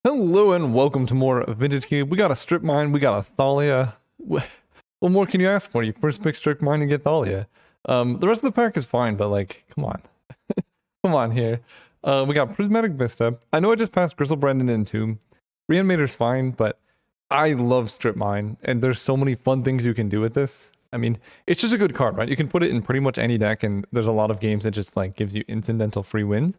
Hello and welcome to more Vintage Cube. We got a Strip Mine, we got a Thalia. What more can you ask for? You first pick Strip Mine and get Thalia. The rest of the pack is fine, but like, come on. Come on here. We got Prismatic Vista. I know I just passed Grizzlebrand and Tomb. Reanimator's fine, but I love Strip Mine, and there's so many fun things you can do with this. I mean, it's just a good card, right? You can put it in pretty much any deck, and there's a lot of games that just like gives you incidental free wins.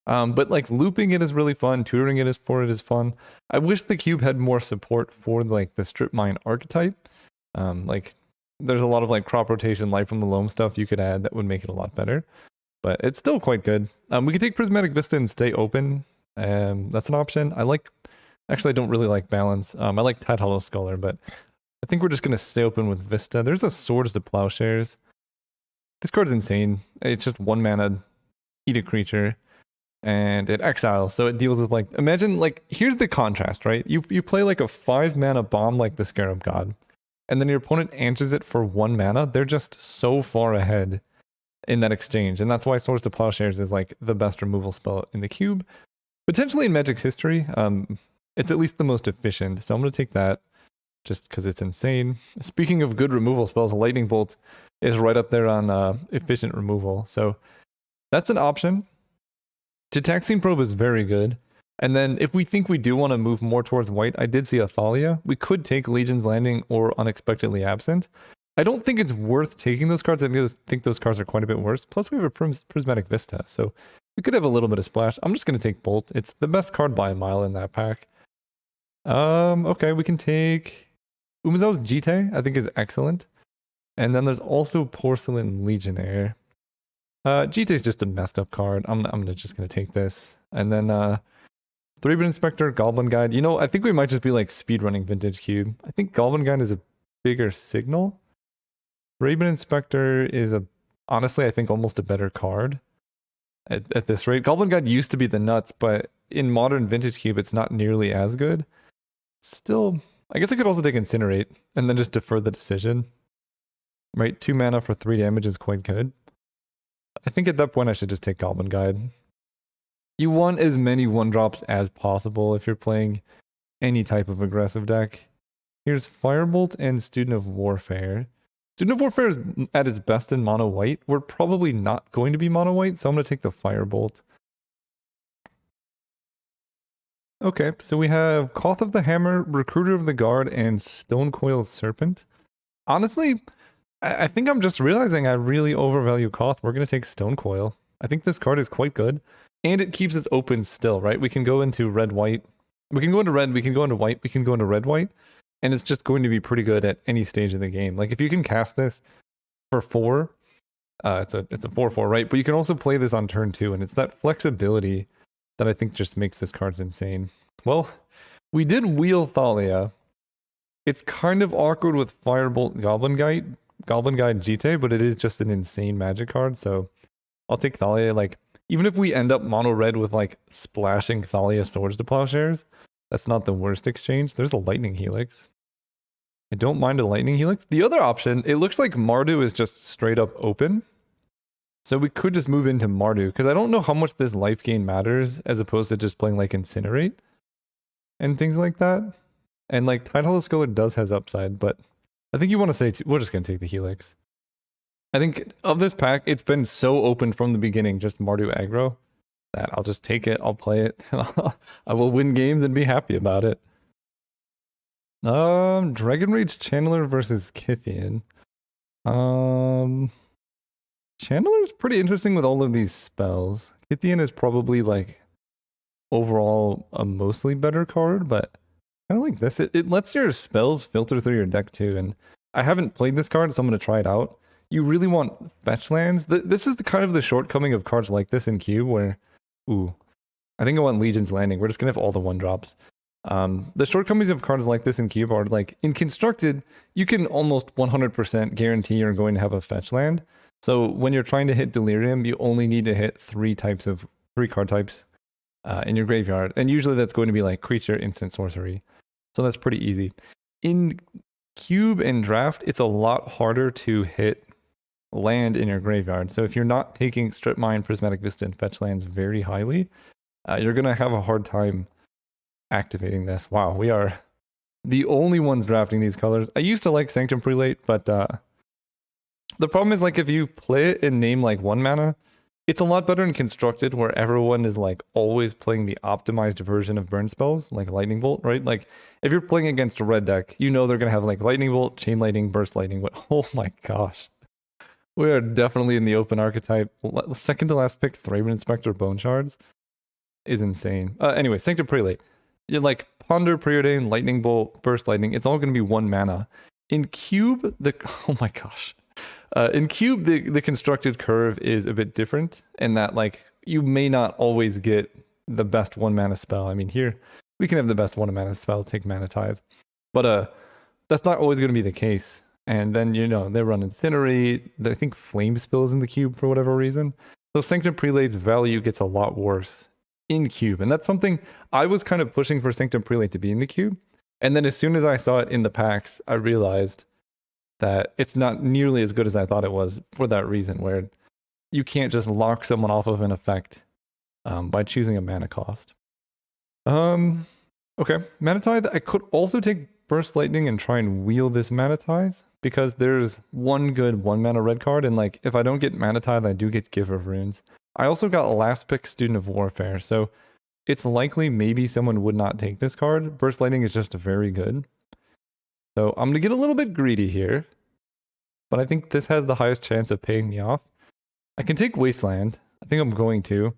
But like looping it is really fun. Tutoring it is fun. I wish the cube had more support for like the strip mine archetype. Like there's a lot of like crop rotation, life from the loam stuff you could add that would make it a lot better. But it's still quite good. We could take Prismatic Vista and stay open. That's an option. Actually I don't really like balance. I like Tide Hollow Scholar, but I think we're just gonna stay open with Vista. There's a Swords to Plowshares. This card's insane. It's just 1 mana, eat a creature. And it exiles, so it deals with like, imagine like, here's the contrast, right? You play like a 5 mana bomb like the Scarab God, and then your opponent answers it for 1 mana. They're just so far ahead in that exchange, and that's why Swords to Plowshares is like the best removal spell in the cube. Potentially in Magic's history, it's at least the most efficient, so I'm going to take that just because it's insane. Speaking of good removal spells, Lightning Bolt is right up there on efficient removal, so that's an option. Taxing Probe is very good. And then if we think we do want to move more towards white, I did see a Thalia. We could take Legion's Landing or Unexpectedly Absent. I don't think it's worth taking those cards. I think those cards are quite a bit worse. Plus we have a Prismatic Vista, so we could have a little bit of splash. I'm just going to take Bolt. It's the best card by a mile in that pack. Okay, we can take Umezawa's Jite, I think is excellent. And then there's also Porcelain Legionnaire. Jite is just a messed up card. I'm just gonna take this. And then 3-bit Inspector, Goblin Guide. You know, I think we might just be like speedrunning Vintage Cube. I think Goblin Guide is a bigger signal. 3-bit Inspector is honestly, I think almost a better card at this rate. Goblin Guide used to be the nuts, but in modern Vintage Cube, it's not nearly as good. Still, I guess I could also take Incinerate and then just defer the decision. Right, 2 mana for 3 damage is quite good. I think at that point I should just take Goblin Guide. You want as many 1-drops as possible if you're playing any type of aggressive deck. Here's Firebolt and Student of Warfare. Student of Warfare is at its best in mono white. We're probably not going to be mono white, so I'm going to take the Firebolt. Okay, so we have Koth of the Hammer, Recruiter of the Guard, and Stonecoil Serpent. Honestly, I think I'm just realizing I really overvalue Koth. We're going to take Stonecoil. I think this card is quite good. And it keeps us open still, right? We can go into red-white. We can go into red, we can go into white, we can go into red-white. And it's just going to be pretty good at any stage of the game. Like if you can cast this for 4, it's a 4/4, right? But you can also play this on turn 2, and it's that flexibility that I think just makes this card insane. Well, we did wheel Thalia. It's kind of awkward with Firebolt Goblin Guide Jite, but it is just an insane magic card, so I'll take Thalia. Like, even if we end up mono red with like splashing Thalia Swords to Plowshares, that's not the worst exchange. There's a Lightning Helix. I don't mind a Lightning Helix. The other option, it looks like Mardu is just straight up open. So we could just move into Mardu, because I don't know how much this life gain matters as opposed to just playing like Incinerate and things like that. And like Tide Hollow Scholar does has upside, but I think you want to say we're just going to take the Helix. I think of this pack, it's been so open from the beginning, just Mardu aggro, that I'll just take it, I'll play it, I will win games and be happy about it. Dragon Rage Channeler versus Kythian. Channeler is pretty interesting with all of these spells. Kythian is probably like overall a mostly better card, but kind of like this. It lets your spells filter through your deck too, and I haven't played this card, so I'm going to try it out. You really want fetch lands. This is the kind of the shortcoming of cards like this in Cube, where, I think I want Legion's Landing. We're just going to have all the 1-drops. The shortcomings of cards like this in Cube are like, in Constructed, you can almost 100% guarantee you're going to have a fetch land. So when you're trying to hit Delirium, you only need to hit 3 card types in your graveyard. And usually that's going to be like creature, instant, sorcery. So that's pretty easy. In Cube and Draft, it's a lot harder to hit land in your graveyard. So if you're not taking Strip Mine, Prismatic Vista, and fetch lands very highly, you're going to have a hard time activating this. Wow, we are the only ones drafting these colors. I used to like Sanctum Prelate, but the problem is like if you play it in name like 1 mana, it's a lot better in Constructed where everyone is like always playing the optimized version of burn spells, like Lightning Bolt, right? Like if you're playing against a red deck, you know they're gonna have like Lightning Bolt, Chain Lightning, Burst Lightning. But oh my gosh. We are definitely in the open archetype. Second to last pick, Thraben Inspector Bone Shards is insane. Anyway, Sanctum Prelate. You like Ponder, Preordain, Lightning Bolt, Burst Lightning. It's all going to be 1 mana. In Cube, oh my gosh. In Cube, the constructed curve is a bit different in that like you may not always get the best 1 mana spell. I mean, here we can have the best 1 mana spell, take Mana Tithe, but that's not always going to be the case. And then, you know, they run Incinerate. I think Flame spills in the Cube for whatever reason. So Sanctum Prelate's value gets a lot worse in Cube. And that's something I was kind of pushing for Sanctum Prelate to be in the Cube. And then as soon as I saw it in the packs, I realized that it's not nearly as good as I thought it was for that reason, where you can't just lock someone off of an effect by choosing a mana cost. Okay, Mana Tithe. I could also take Burst Lightning and try and wheel this Mana Tithe, because there's one good 1 mana red card, and like if I don't get Mana Tithe, I do get Giver of Runes. I also got last pick Student of Warfare, so it's likely maybe someone would not take this card. Burst Lightning is just very good. So I'm gonna get a little bit greedy here, but I think this has the highest chance of paying me off. I can take Wasteland. I think I'm going to.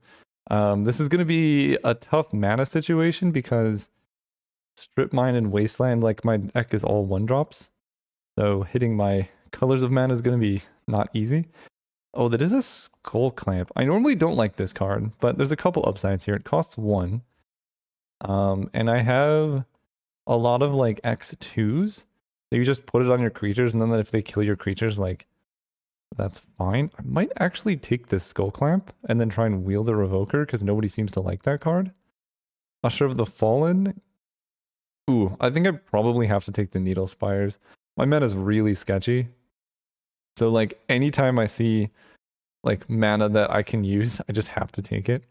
This is gonna be a tough mana situation because Strip Mine and Wasteland, like my deck is all 1-drops. So hitting my Colors of Mana is going to be not easy. Oh, that is a Skull Clamp. I normally don't like this card, but there's a couple upsides here. It costs 1. And I have a lot of like X2s. So you just put it on your creatures, and then if they kill your creatures, like, that's fine. I might actually take this Skull Clamp and then try and wheel the Revoker, because nobody seems to like that card. Usher of the Fallen. Ooh, I think I probably have to take the Needle Spires. My mana is really sketchy. So like anytime I see like mana that I can use, I just have to take it.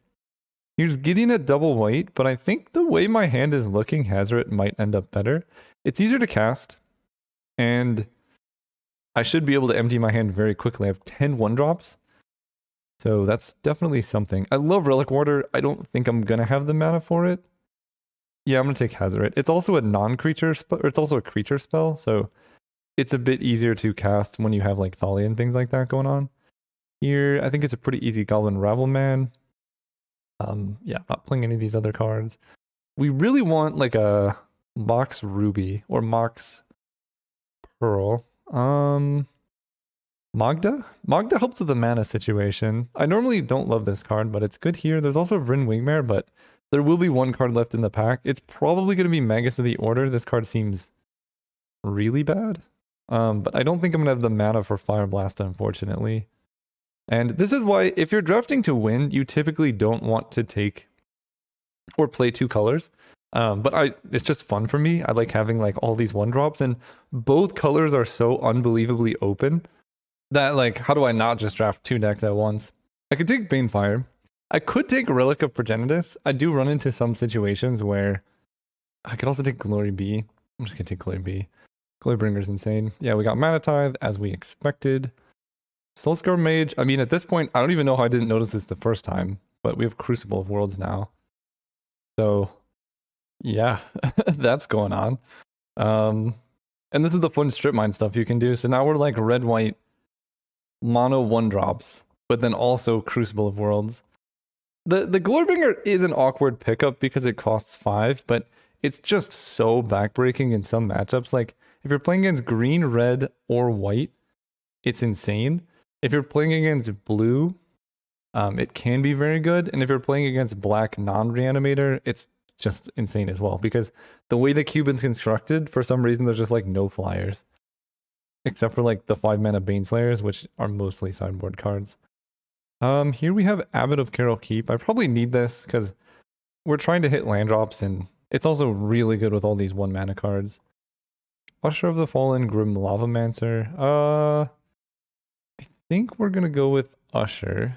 Here's Gideon at double white, but I think the way my hand is looking, Hazoret might end up better. It's easier to cast, and I should be able to empty my hand very quickly. I have 10 1-drops. So that's definitely something. I love Relic Warder. I don't think I'm going to have the mana for it. Yeah, I'm going to take Hazoret. It's also a non-creature spell, or it's also a creature spell, so it's a bit easier to cast when you have like Thalia and things like that going on. Here, I think it's a pretty easy Goblin Ravelman. Yeah, not playing any of these other cards. We really want like a Mox Ruby or Mox Pearl. Magda? Magda helps with the mana situation. I normally don't love this card, but it's good here. There's also Vryn Wingmare, but there will be 1 card left in the pack. It's probably going to be Magus of the Order. This card seems really bad. But I don't think I'm going to have the mana for Fire Blast, unfortunately. And this is why, if you're drafting to win, you typically don't want to take or play 2 colors. But it's just fun for me. I like having like all these 1-drops, and both colors are so unbelievably open that like, how do I not just draft 2 decks at once? I could take Banefire. I could take Relic of Progenitus. I do run into some situations where I could also take Glory B. I'm just going to take Glory B. Glowbringer's insane. Yeah, we got Mana Tithe, as we expected. Soulscar Mage. I mean, at this point, I don't even know how I didn't notice this the first time, but we have Crucible of Worlds now. So, yeah, that's going on. And this is the fun strip mine stuff you can do. So now we're like red-white mono 1-drops, but then also Crucible of Worlds. The Glowbringer is an awkward pickup because it costs 5, but it's just so backbreaking in some matchups. Like, if you're playing against green, red, or white, it's insane. If you're playing against blue, it can be very good. And if you're playing against black non-reanimator, it's just insane as well. Because the way the Cuban's constructed, for some reason, there's just like no flyers. Except for like the 5-mana Baneslayers, which are mostly sideboard cards. Here we have Abbot of Carol Keep. I probably need this because we're trying to hit land drops, and it's also really good with all these 1-mana cards. Usher of the Fallen, Grim Lavamancer. I think we're gonna go with Usher.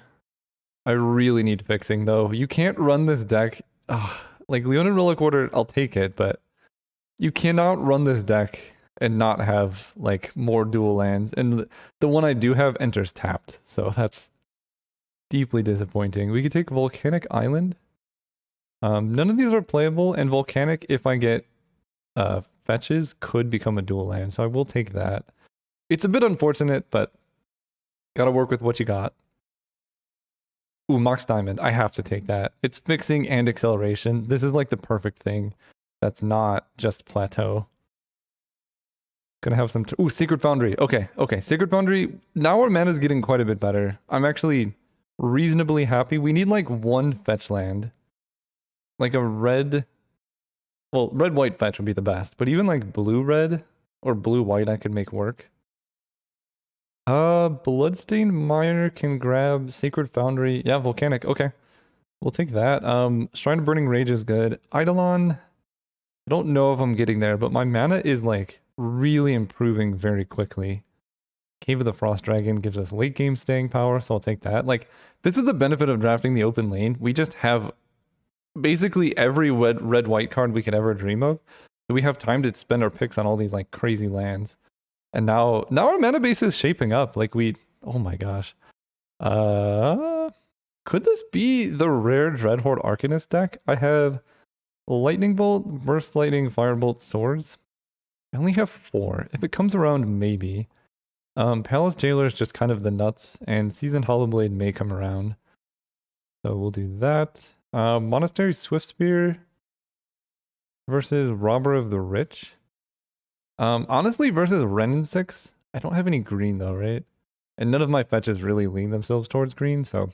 I really need fixing though. You can't run this deck. Like Leonin Relic Order, I'll take it, but you cannot run this deck and not have like more dual lands. And the one I do have enters tapped, so that's deeply disappointing. We could take Volcanic Island. None of these are playable, and Volcanic, if I get fetches, could become a dual land, so I will take that. It's a bit unfortunate, but gotta work with what you got. Ooh, Mox Diamond. I have to take that. It's fixing and acceleration. This is like the perfect thing. That's not just plateau. Gonna have some... Ooh, Sacred Foundry. Okay. Sacred Foundry. Now our mana's getting quite a bit better. I'm actually reasonably happy. We need like one fetch land. Like a red... Well, red-white fetch would be the best. But even like blue-red or blue-white I could make work. Bloodstained Mire can grab Sacred Foundry. Yeah, Volcanic. Okay. We'll take that. Shrine of Burning Rage is good. Eidolon, I don't know if I'm getting there, but my mana is like really improving very quickly. Cave of the Frost Dragon gives us late game staying power, so I'll take that. Like, this is the benefit of drafting the open lane. We just have basically every red-white card we could ever dream of. So we have time to spend our picks on all these like crazy lands. And now our mana base is shaping up. Like oh my gosh. Could this be the rare Dreadhorde Arcanist deck? I have Lightning Bolt, Burst Lightning, Firebolt, Swords. I only have 4. If it comes around, maybe. Palace Jailer is just kind of the nuts, and Seasoned Hollowblade may come around. So we'll do that. Monastery Swiftspear versus Robber of the Rich. Honestly, versus Renin 6, I don't have any green though, right? And none of my fetches really lean themselves towards green, so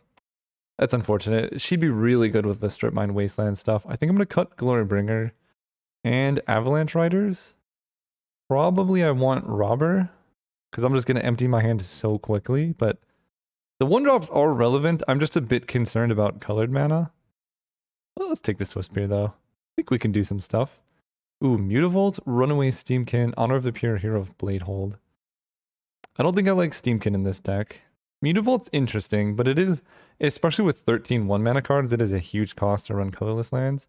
that's unfortunate. She'd be really good with the Strip Mine Wasteland stuff. I think I'm going to cut Glorybringer and Avalanche Riders. Probably I want Robber, because I'm just going to empty my hand so quickly, but the 1-drops are relevant. I'm just a bit concerned about colored mana. Well, let's take the Swiftspear though. I think we can do some stuff. Ooh, Mutavault, Runaway Steamkin, Honor of the Pure Hero of Bladehold. I don't think I like Steamkin in this deck. Mutavault's interesting, but it is, especially with 13 1-mana cards, it is a huge cost to run colorless lands.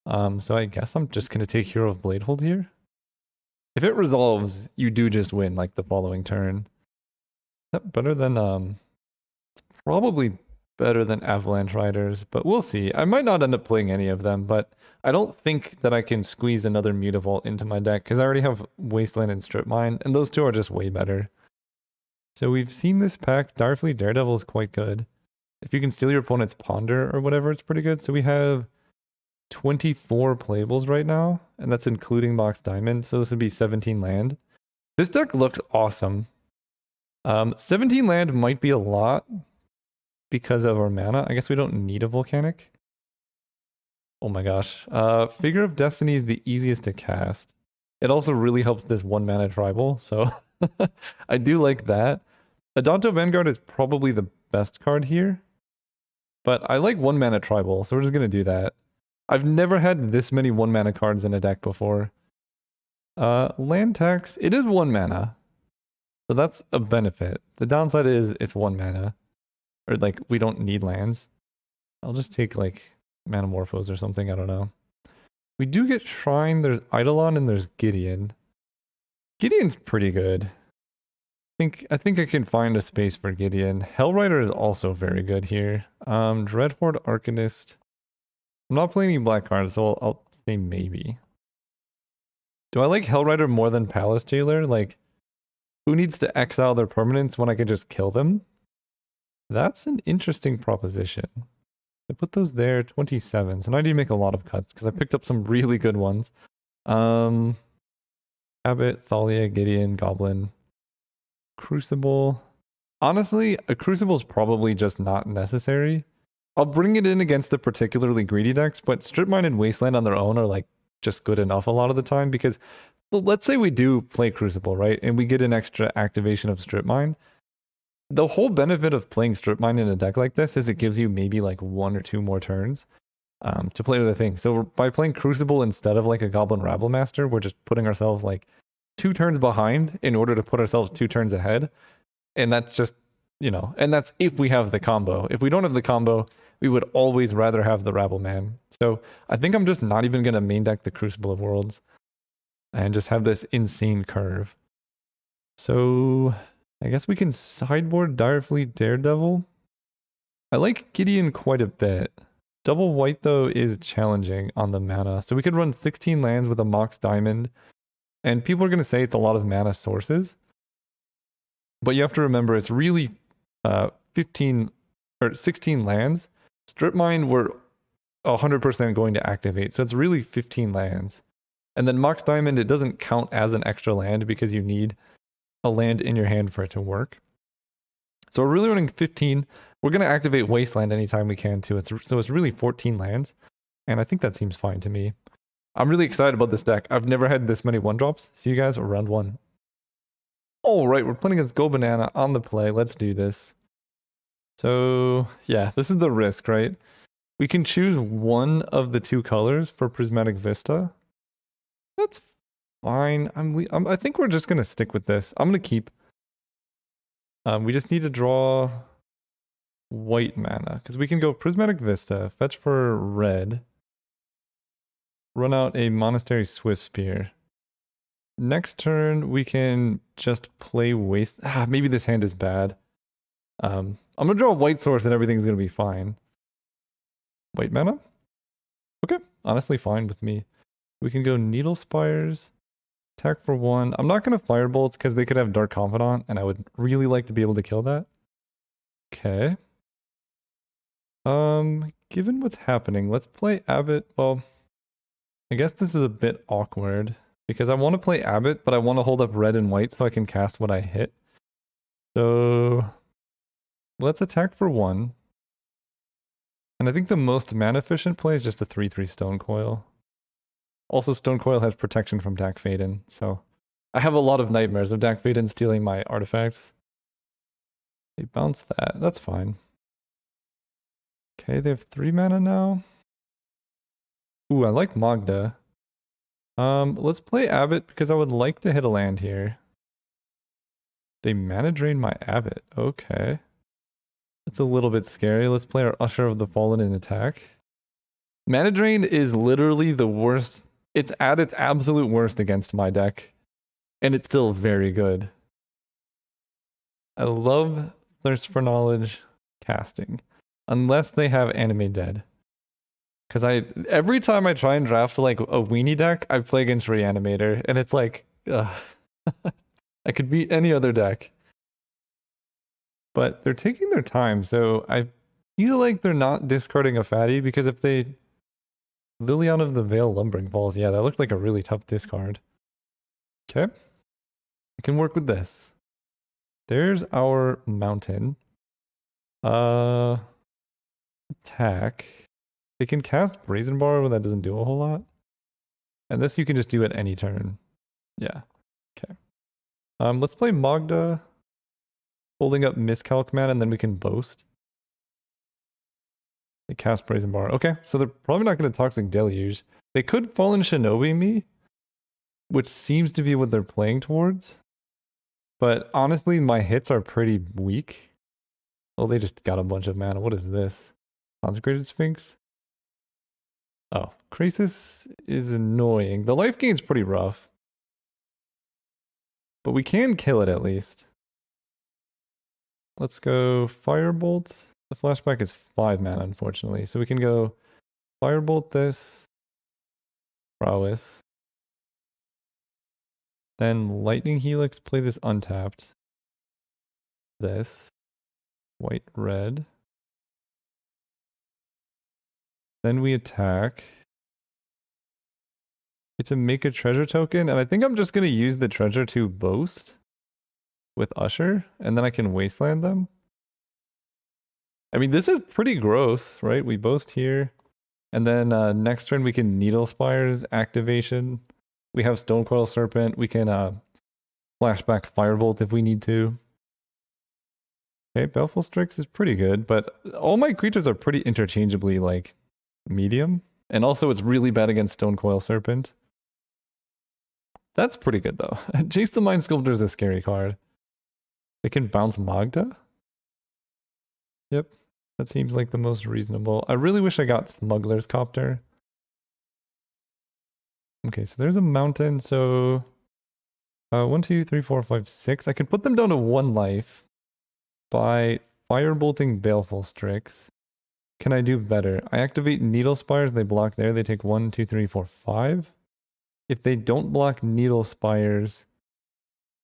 So I guess I'm just going to take Hero of Bladehold here. If it resolves, you do just win, like, the following turn. Is that better than, it's probably better than Avalanche Riders, but we'll see. I might not end up playing any of them, but I don't think that I can squeeze another Mutavault into my deck, because I already have Wasteland and Strip Mine, and those two are just way better. So we've seen this pack. Direfleet Daredevil is quite good. If you can steal your opponent's Ponder or whatever, it's pretty good. So we have 24 playables right now, and that's including Mox Diamond, so this would be 17 land. This deck looks awesome. 17 land might be a lot because of our mana. I guess we don't need a Volcanic. Oh my gosh. Figure of Destiny is the easiest to cast. It also really helps this 1-mana tribal, so I do like that. Adonto Vanguard is probably the best card here, but I like 1-mana tribal, so we're just going to do that. I've never had this many 1-mana cards in a deck before. Land tax, it is 1 mana, so that's a benefit. The downside is it's 1 mana. Or, like, we don't need lands. I'll just take, like, Manamorphose or something, I don't know. We do get Shrine, there's Eidolon, and there's Gideon. Gideon's pretty good. I think I can find a space for Gideon. Hellrider is also very good here. Dreadhorde Arcanist. I'm not playing any black cards, so I'll say maybe. Do I like Hellrider more than Palace Jailer? Like, who needs to exile their permanents when I can just kill them? That's an interesting proposition. I put those there, 27. So now I need to make a lot of cuts because I picked up some really good ones. Abbot, Thalia, Gideon, Goblin, Crucible. Honestly, a Crucible is probably just not necessary. I'll bring it in against the particularly greedy decks, but Strip Mine and Wasteland on their own are like just good enough a lot of the time because, well, let's say we do play Crucible, right? And we get an extra activation of Strip Mine. The whole benefit of playing Strip Mine in a deck like this is it gives you maybe like 1 or 2 more turns to play other things. So by playing Crucible instead of like a Goblin Rabble Master, we're just putting ourselves like 2 turns behind in order to put ourselves 2 turns ahead. And that's just, you know, and that's if we have the combo. If we don't have the combo, we would always rather have the Rabble Man. So I think I'm just not even going to main deck the Crucible of Worlds and just have this insane curve. So I guess we can sideboard Direfleet Daredevil. I like Gideon quite a bit. Double white, though, is challenging on the mana. So we could run 16 lands with a Mox Diamond. And people are going to say it's a lot of mana sources. But you have to remember it's really 15 or 16 lands. Strip Mine we're 100% going to activate. So it's really 15 lands. And then Mox Diamond, it doesn't count as an extra land because you need a land in your hand for it to work. So we're really running 15. We're going to activate Wasteland anytime we can too. So it's really 14 lands. And I think that seems fine to me. I'm really excited about this deck. I've never had this many 1-drops. See you guys round 1. All right, we're playing against Go Banana on the play. Let's do this. So yeah, this is the risk, right? We can choose one of the 2 colors for Prismatic Vista. That's fine. I think we're just going to stick with this. I'm going to keep. We just need to draw white mana because we can go Prismatic Vista, fetch for red, run out a Monastery Swift Spear. Next turn, we can just play Waste. Maybe this hand is bad. I'm going to draw a white source and everything's going to be fine. White mana? Okay, honestly fine with me. We can go Needle Spires, attack for 1. I'm not going to Firebolts because they could have Dark Confidant, and I would really like to be able to kill that. Okay. Given what's happening, let's play Abbot. Well, I guess this is a bit awkward because I want to play Abbot, but I want to hold up red and white so I can cast what I hit. So let's attack for 1. And I think the most mana efficient play is just a 3/3 Stone Coil. Also, Stone Coil has protection from Dak Faden, so I have a lot of nightmares of Dak Faden stealing my artifacts. They bounce that. That's fine. Okay, they have 3 mana now. Ooh, I like Magda. Let's play Abbot because I would like to hit a land here. They mana drain my Abbot. Okay. That's a little bit scary. Let's play our Usher of the Fallen in attack. Mana drain is literally the worst. It's at its absolute worst against my deck. And it's still very good. I love Thirst for Knowledge casting. Unless they have Anime Dead. Because every time I try and draft like a weenie deck, I play against Reanimator. And it's like, I could beat any other deck. But they're taking their time. So I feel like they're not discarding a fatty. Because if they... Liliana of the Veil Lumbering Falls. Yeah, that looked like a really tough discard. Okay. I can work with this. There's our mountain. Attack. They can cast Brazen Bar, but that doesn't do a whole lot. And this you can just do at any turn. Yeah. Okay. Let's play Magda. Holding up Miscalc Man, and then we can boast. They cast Brazen Bar. Okay, so they're probably not going to Toxic Deluge. They could Fallen Shinobi me, which seems to be what they're playing towards. But honestly, my hits are pretty weak. Oh, they just got a bunch of mana. What is this? Consecrated Sphinx? Oh, Krasis is annoying. The life gain's pretty rough. But we can kill it at least. Let's go Firebolt. The flashback is 5 mana, unfortunately. So we can go Firebolt this. Prowess. Then Lightning Helix, play this untapped. This. White, red. Then we attack. It's a make a treasure token, and I think I'm just going to use the treasure to boast with Usher, and then I can wasteland them. I mean, this is pretty gross, right? We boast here, and then next turn we can Needle Spires activation. We have Stonecoil Serpent. We can flashback Firebolt if we need to. Okay, Baleful Strix is pretty good, but all my creatures are pretty interchangeably like medium, and also it's really bad against Stonecoil Serpent. That's pretty good though. Jace the Mind Sculptor is a scary card. They can bounce Magda? Yep, that seems like the most reasonable. I really wish I got Smuggler's Copter. Okay, so there's a mountain. So 1, 2, 3, 4, 5, 6. I can put them down to 1 life by firebolting Baleful Strix. Can I do better? I activate Needle Spires. They block there. They take 1, 2, 3, 4, 5. If they don't block Needle Spires,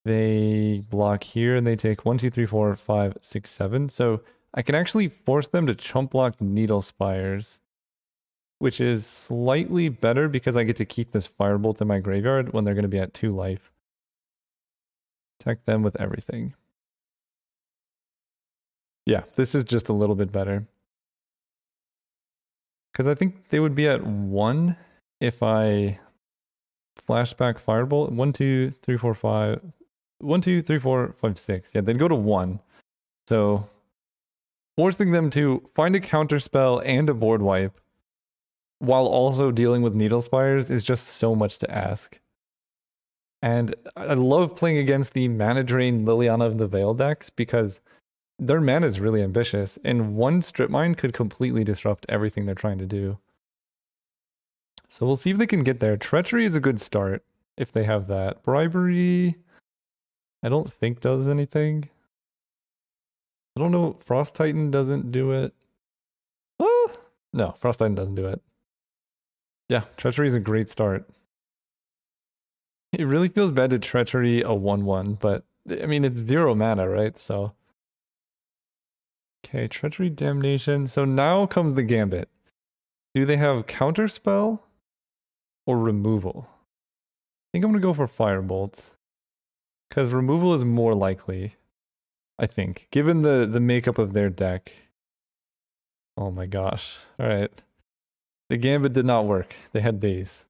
they block here and they take 1, 2, 3, 4, 5, 6, 7. So I can actually force them to chump block Needle Spires, which is slightly better because I get to keep this Firebolt in my graveyard when they're going to be at 2 life. Attack them with everything. Yeah, this is just a little bit better. Because I think they would be at 1 if I flashback Firebolt. 1, 2, 3, 4, 5. 1, 2, 3, 4, 5, 6. Yeah, they'd go to 1. So forcing them to find a counter spell and a board wipe while also dealing with Needle Spires is just so much to ask. And I love playing against the Mana Drain Liliana of the Veil decks because their mana is really ambitious, and 1 Strip Mine could completely disrupt everything they're trying to do. So we'll see if they can get there. Treachery is a good start if they have that. Bribery, I don't think does anything. I don't know. Frost Titan doesn't do it. Oh, no, Frost Titan doesn't do it. Yeah, Treachery is a great start. It really feels bad to Treachery a 1/1, but I mean, it's 0 mana, right? So. Okay, Treachery, Damnation. So now comes the gambit. Do they have Counterspell or Removal? I think I'm going to go for Firebolt. Because removal is more likely, I think, given the makeup of their deck. Oh my gosh. All right. The gambit did not work. They had days.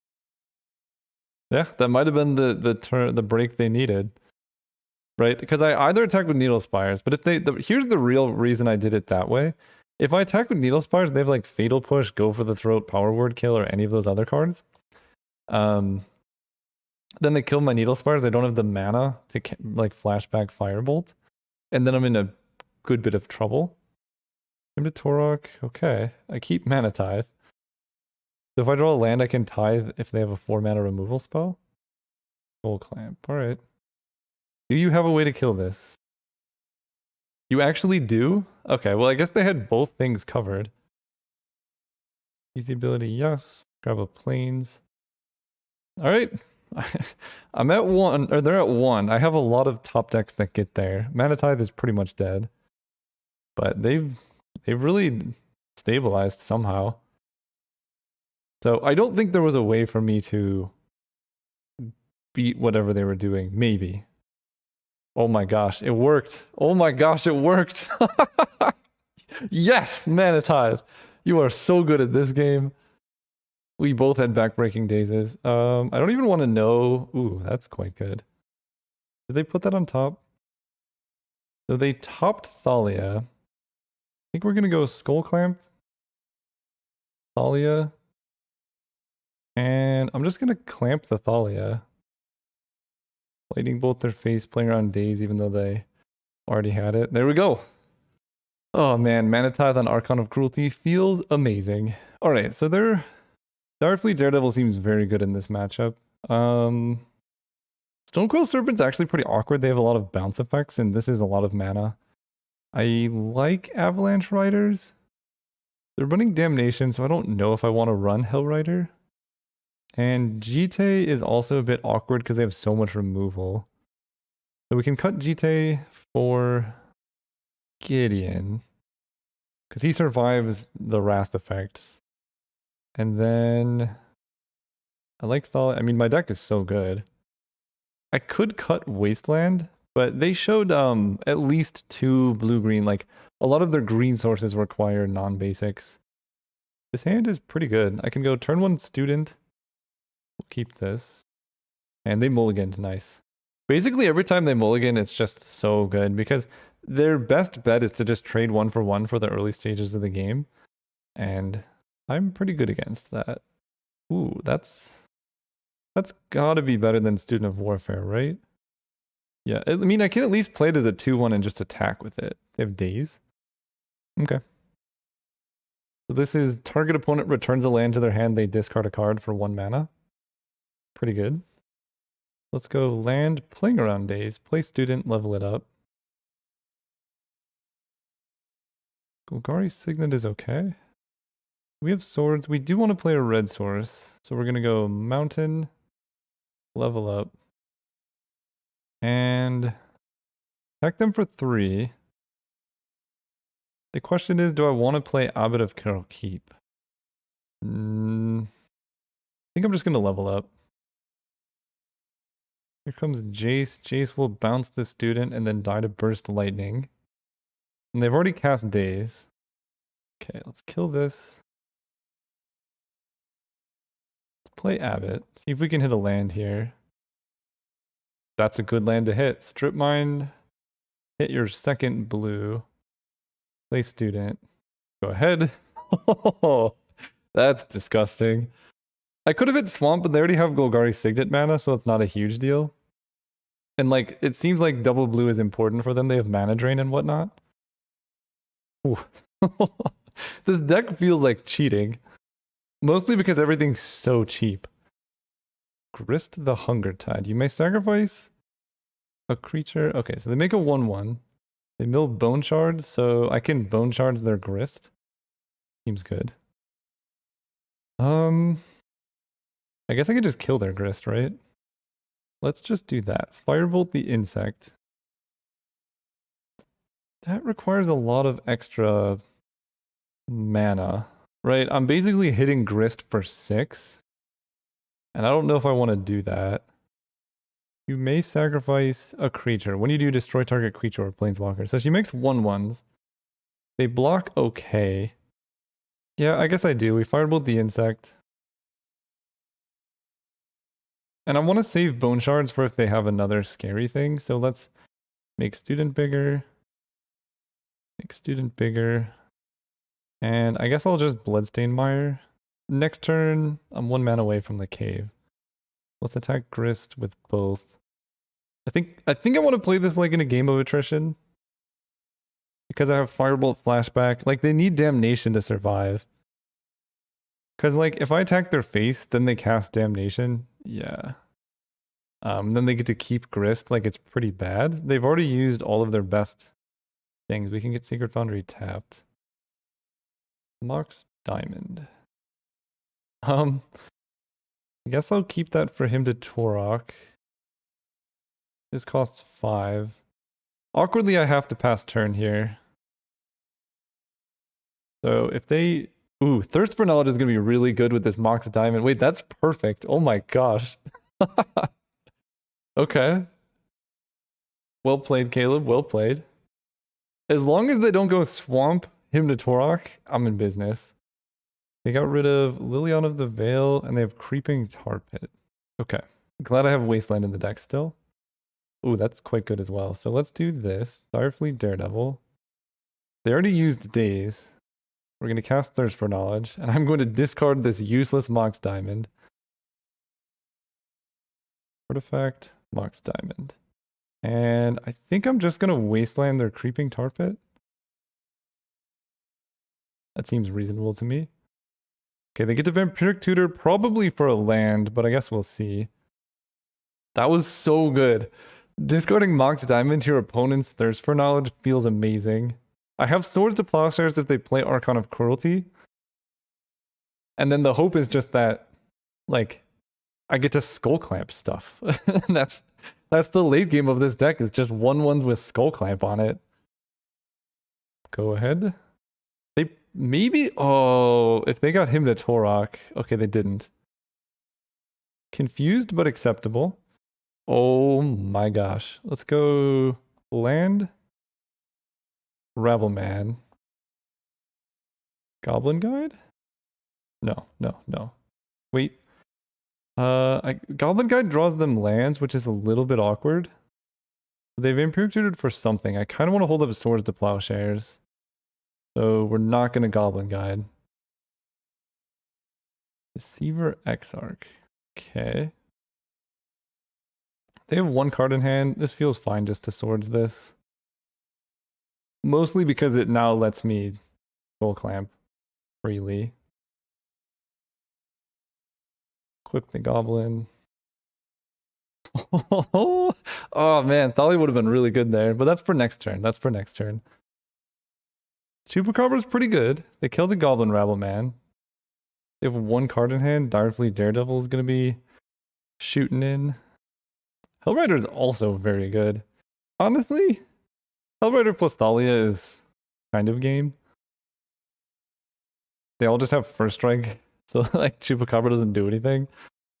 Yeah, that might have been the break they needed. Right? Because I either attack with Needle Spires, but if here's the real reason I did it that way. If I attack with Needle Spires, they have like Fatal Push, Go for the Throat, Power Word Kill, or any of those other cards. Then they kill my Needle Spires. I don't have the mana to like flashback Firebolt. And then I'm in a good bit of trouble. Into Torok. Okay. I keep Mana Tithe. So if I draw a land, I can tithe if they have a 4 mana removal spell. Soul Clamp. Alright. Do you have a way to kill this? You actually do? Okay, well I guess they had both things covered. Easy ability, yes. Grab a plains. Alright. I'm at 1, or they're at 1. I have a lot of top decks that get there. Mana Tithe is pretty much dead. But they've really stabilized somehow. So I don't think there was a way for me to beat whatever they were doing. Maybe. Oh my gosh, it worked. Oh my gosh, it worked. Yes, Mana Tithe. You are so good at this game. We both had backbreaking dazes. I don't even want to know. Ooh, that's quite good. Did they put that on top? So they topped Thalia. I think we're going to go Skull Clamp. Thalia. And I'm just going to clamp the Thalia. Lightning Bolt their face, playing around Daze even though they already had it. There we go. Oh man, Mana Tithe on Archon of Cruelty feels amazing. Alright, so their Starfleet Daredevil seems very good in this matchup. Stonecoil Serpent's actually pretty awkward. They have a lot of bounce effects, and this is a lot of mana. I like Avalanche Riders. They're running Damnation, so I don't know if I want to run Hellrider. And Jite is also a bit awkward because they have so much removal. So we can cut Jite for Gideon, because he survives the Wrath effects. And then I like Thalia. I mean, my deck is so good. I could cut Wasteland, but they showed at least 2 blue-green. Like, a lot of their green sources require non-basics. This hand is pretty good. I can go turn 1 Student. We'll keep this. And they mulliganed. Nice. Basically, every time they mulligan, it's just so good because their best bet is to just trade 1 for 1 for the early stages of the game. And I'm pretty good against that. Ooh, that's gotta be better than Student of Warfare, right? Yeah, I mean, I can at least play it as a 2/1 and just attack with it. They have Daze. Okay. So this is target opponent returns a land to their hand, they discard a card for 1 mana. Pretty good. Let's go land, playing around days, play student, level it up. Golgari Signet is okay. We have swords. We do want to play a red source. So we're going to go mountain, level up, and attack them for 3. The question is, do I want to play Abbot of Carol Keep? I think I'm just going to level up. Here comes Jace. Jace will bounce the student and then die to burst lightning. And they've already cast Daze. Okay, let's kill this. Let's play Abbot. See if we can hit a land here. That's a good land to hit. Strip Mine. Hit your second blue. Play student. Go ahead. Oh, that's disgusting. I could have hit Swamp, but they already have Golgari Signet mana, so it's not a huge deal. And like, it seems like double blue is important for them. They have mana drain and whatnot. Ooh. This deck feels like cheating. Mostly because everything's so cheap. Grist the Hunger Tide. You may sacrifice a creature. Okay, so they make a 1/1. They mill Bone Shards, so I can Bone Shards their Grist. Seems good. I guess I could just kill their Grist, right? Let's just do that. Firebolt the Insect. That requires a lot of extra mana, right? I'm basically hitting Grist for 6. And I don't know if I want to do that. You may sacrifice a creature. When you do, destroy target creature or planeswalker. So she makes 1/1s. They block okay. Yeah, I guess I do. We firebolt the Insect. And I want to save Bone Shards for if they have another scary thing. So let's make student bigger. Make student bigger. And I guess I'll just Bloodstain Mire. Next turn, I'm 1 mana away from the cave. Let's attack Grist with both. I think I want to play this like in a game of attrition. Because I have Firebolt Flashback. Like, they need Damnation to survive. Because, like, if I attack their face, then they cast Damnation. Yeah. Then they get to keep Grist. Like, it's pretty bad. They've already used all of their best things. We can get Secret Foundry tapped. Mox Diamond. I guess I'll keep that for him to Torok. This costs 5. Awkwardly, I have to pass turn here. So if they... Ooh, Thirst for Knowledge is going to be really good with this Mox Diamond. Wait, that's perfect. Oh my gosh. Okay. Well played, Caleb. Well played. As long as they don't go Swamp him to Torok, I'm in business. They got rid of Liliana of the Veil, and they have Creeping Tar Pit. Okay. Glad I have Wasteland in the deck still. Ooh, that's quite good as well. So let's do this. Direfleet Daredevil. They already used Daze. We're going to cast Thirst for Knowledge, and I'm going to discard this useless Mox Diamond. Artifact, Mox Diamond. And I think I'm just going to Wasteland their Creeping Tar Pit. That seems reasonable to me. Okay, they get to Vampiric Tutor, probably for a land, but I guess we'll see. That was so good. Discarding Mox Diamond to your opponent's Thirst for Knowledge feels amazing. I have Swords to Plowshares if they play Archon of Cruelty. And then the hope is just that, like, I get to Skull Clamp stuff. That's the late game of this deck, is just 1/1s with Skull Clamp on it. Go ahead. They maybe... Oh, if they got him to Torok. Okay, they didn't. Confused, but acceptable. Oh my gosh. Let's go land. Ravelman. Goblin Guide? No. Wait. Goblin Guide draws them lands, which is a little bit awkward. They've Vampiric Tutored for something. I kind of want to hold up Swords to Plowshares. So we're not going to Goblin Guide. Deceiver Exarch. Okay. They have 1 card in hand. This feels fine just to Swords this. Mostly because it now lets me Skull Clamp freely. Equip the Goblin. Oh man, Thalia would have been really good there, but that's for next turn. That's for next turn. Chupacabra's pretty good. They killed the Goblin Rabble Man. They have one card in hand. Direfleet Daredevil is going to be shooting in. Hellrider is also very good. Honestly, Hellrider plus Thalia is kind of game. They all just have first strike, so like Chupacabra doesn't do anything.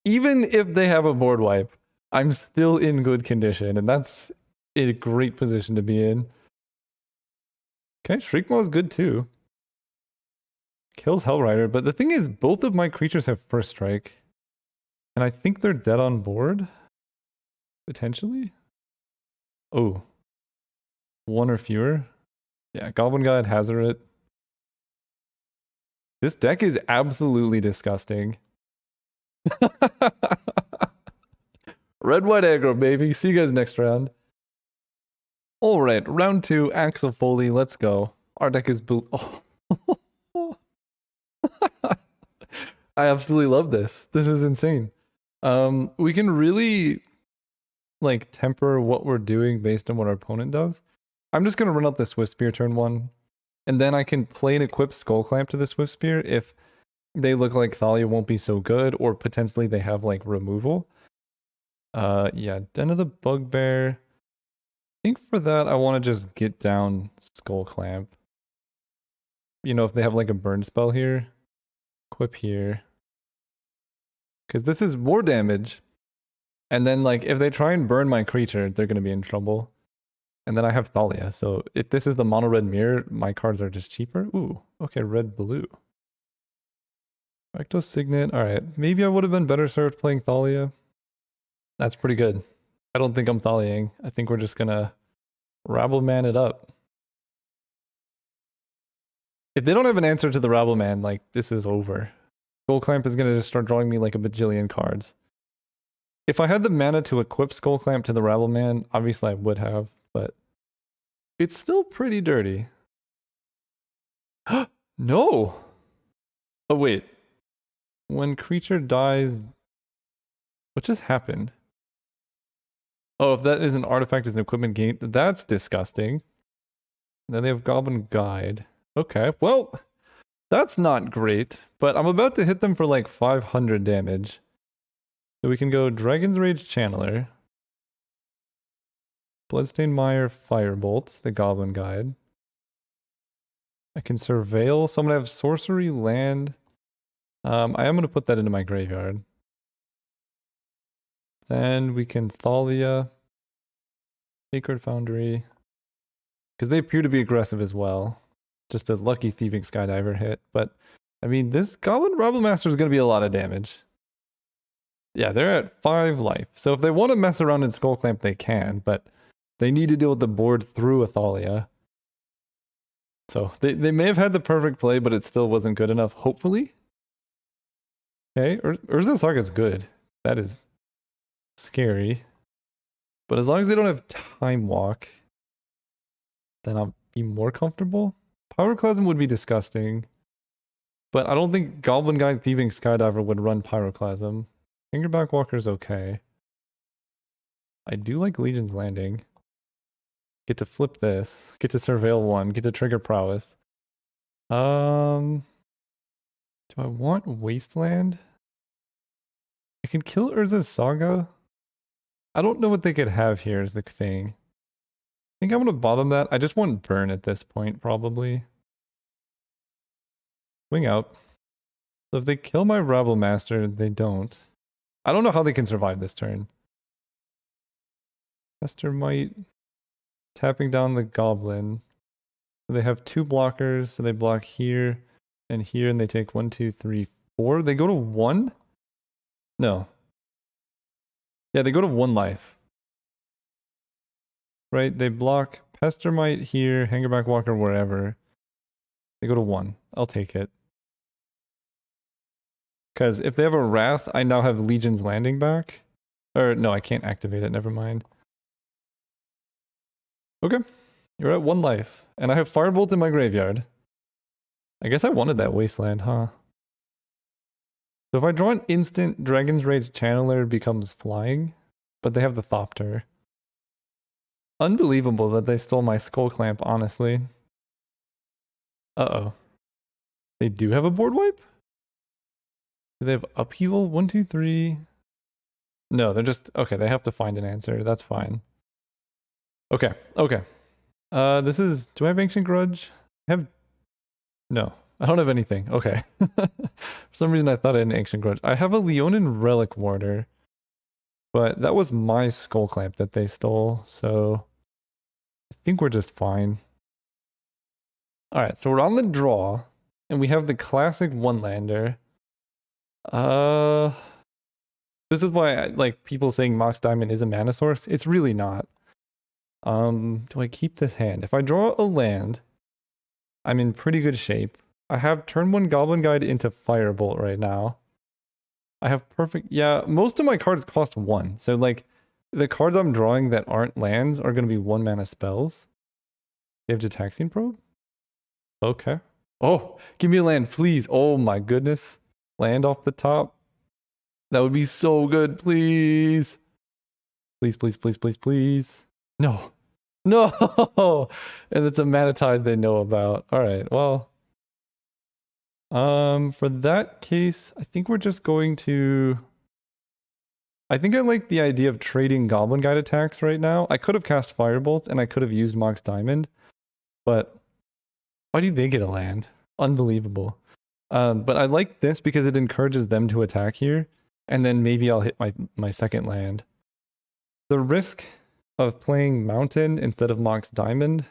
Even if they have a board wipe, I'm still in good condition, and that's a great position to be in. Okay, Shriekmaw is good too. Kills Hellrider, but the thing is, both of my creatures have first strike. And I think they're dead on board. Potentially. Oh. One or fewer. Yeah, Goblin Guide, Hazoret. This deck is absolutely disgusting. Red, white, aggro, baby. See you guys next round. Alright, round 2, Axel Foley, let's go. Our deck is blue. Oh. I absolutely love this. This is insane. We can really like temper what we're doing based on what our opponent does. I'm just gonna run out the Swift Spear turn 1, and then I can play an equipped Skull Clamp to the Swift Spear if they look like Thalia won't be so good, or potentially they have like removal. Yeah, Den of the Bugbear. I think for that I want to just get down Skull Clamp. You know, if they have like a burn spell here, equip here. Because this is more damage. And then like if they try and burn my creature, they're going to be in trouble. And then I have Thalia. So if this is the mono red mirror, my cards are just cheaper. Ooh, okay, red blue. Recto Signet. Alright, maybe I would have been better served playing Thalia. That's pretty good. I don't think I'm Thaliaing. I think we're just gonna Rabble Man it up. If they don't have an answer to the Rabble Man, like, this is over. Skull Clamp is gonna just start drawing me like a bajillion cards. If I had the mana to equip Skull Clamp to the Rabble Man, obviously I would have, but it's still pretty dirty. No! Oh wait. When creature dies... What just happened? Oh, if that is an artifact as an equipment gain, that's disgusting. Then they have Goblin Guide. Okay, well, that's not great, but I'm about to hit them for like 500 damage. So we can go Dragon's Rage Channeler, Bloodstained Mire, Firebolt, the Goblin Guide. I can Surveil, so I'm going to have Sorcery, Land. I am going to put that into my graveyard. Then we can Thalia, Sacred Foundry, because they appear to be aggressive as well. Just a lucky Thieving Skydiver hit, but I mean, this Goblin Rabble Master is going to be a lot of damage. Yeah, they're at 5 life. So if they want to mess around in Skull Clamp, they can, but they need to deal with the board through a Thalia. So they may have had the perfect play, but it still wasn't good enough, hopefully. Okay, Urza Saga is good. That is scary. But as long as they don't have Time Walk, then I'll be more comfortable. Pyroclasm would be disgusting. But I don't think Goblin Guide Thieving Skydiver would run Pyroclasm. Fingerback Walker's okay. I do like Legion's Landing. Get to flip this. Get to Surveil 1. Get to trigger Prowess. Do I want Wasteland? I can kill Urza's Saga. I don't know what they could have here is the thing. I think I'm going to bottom that. I just want Burn at this point, probably. Swing out. So if they kill my Rabble Master, they don't. I don't know how they can survive this turn. Fester Might. Tapping down the Goblin. So they have 2 blockers, so they block here and here, and they take 1, 2, 3, 4. They go to 1? No. Yeah, they go to 1 life. Right? They block Pestermite here, Hangerback Walker wherever. They go to 1. I'll take it. Because if they have a Wrath, I now have Legion's Landing back. Or no, I can't activate it, never mind. Okay. You're at 1 life. And I have Firebolt in my graveyard. I guess I wanted that Wasteland, huh? So if I draw an instant, Dragon's Rage Channeler becomes flying. but they have the Thopter. Unbelievable that they stole my Skull Clamp, honestly. Uh-oh. They do have a board wipe? Do they have Upheaval? 1, 2, 3. No, they're just... Okay, they have to find an answer. That's fine. Okay, okay. This is... Do I have Ancient Grudge? I have... No, I don't have anything. Okay. For some reason I thought I had an Ancient Grudge. I have a Leonin Relic Warder. But that was my Skull Clamp that they stole, so... I think we're just fine. Alright, so we're on the draw, and we have the classic one-lander. This is why, like, people saying Mox Diamond is a mana source. It's really not. Do I keep this hand? If I draw a land, I'm in pretty good shape. I have turn 1 Goblin Guide into Firebolt right now. I have perfect... Yeah, most of my cards cost 1. So, like, the cards I'm drawing that aren't lands are going to be 1 mana spells. They have Gitaxian Probe? Okay. Oh, give me a land, please. Oh my goodness. Land off the top. That would be so good, please. Please, please, please, please, please. No. No! And it's a Mana Tide they know about. Alright, well. For that case, I think we're just going to... I think I like the idea of trading Goblin Guide attacks right now. I could have cast Firebolt, and I could have used Mox Diamond. But why do they get a land? Unbelievable. But I like this because it encourages them to attack here. And then maybe I'll hit my second land. The risk of playing Mountain instead of Mox Diamond